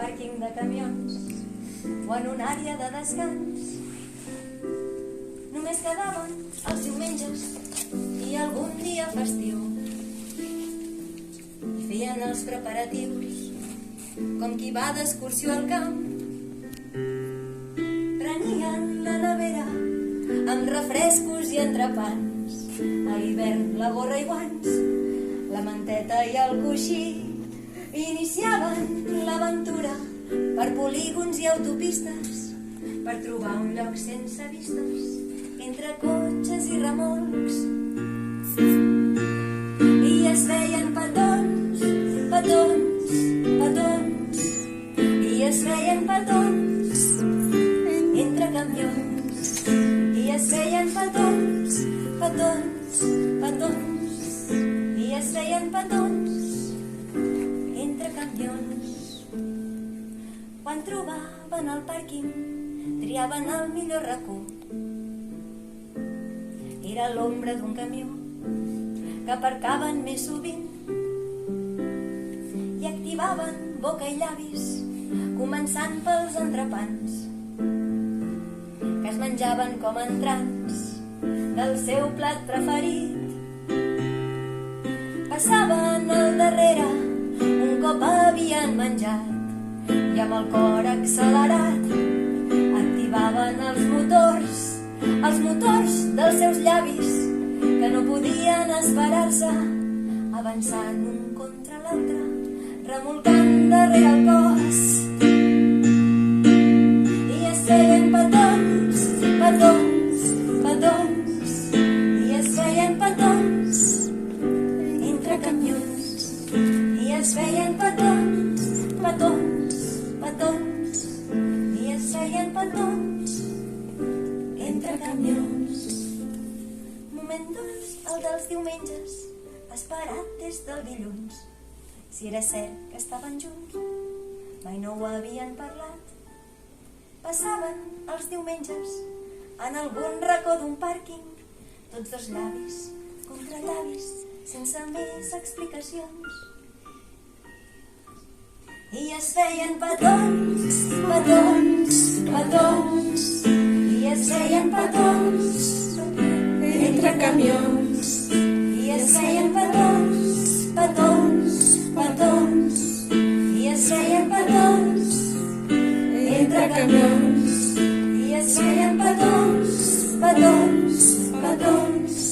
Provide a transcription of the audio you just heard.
pàrquing de camions o en una àrea de descans. Només quedaven els diumenges i algun dia festiu i feien els preparatius com qui va d'excursió al camp. Prenien la nevera amb refrescos i entrepans, a l'hivern la gorra i guants, la manteta i el coixí. Iniciaven l'aventura per polígons i autopistes, per trobar un lloc sense vistes entre cotxes i remolcs. I es feien petons, petons, petons, i es feien petons entre camions. I es feien petons, petons, petons, i es feien petons entre camions. Quan trobaven el pàrquing, triaven el millor racó. Era l'ombra d'un camió que aparcaven més sovint i activaven boca i llavis, començant pels entrepans, que es menjaven com entrants del seu plat preferit. Passaven al darrere un cop havien menjat i amb el cor accelerat activaven els motors dels seus llavis, que no podien esperar-se, avançant un contra l'altre, remolcant darrere el cos. I es feien petons, petons, petons, i es feien petons entre camions. I es feien petons, petons, petons, i es feien petons entre camions. Moment dolç, el dels diumenges, esperat des del dilluns. Si era cert que estaven junts, mai no ho havien parlat. Passaven els diumenges en algun racó d'un pàrquing, tots dos llavis contra llavis, sense més explicacions. I es feien petons, petons, petons, i es feien petons entre camions. I es feien petons, petons, petons, i es feien petons entre camions. I es feien petons, petons, petons,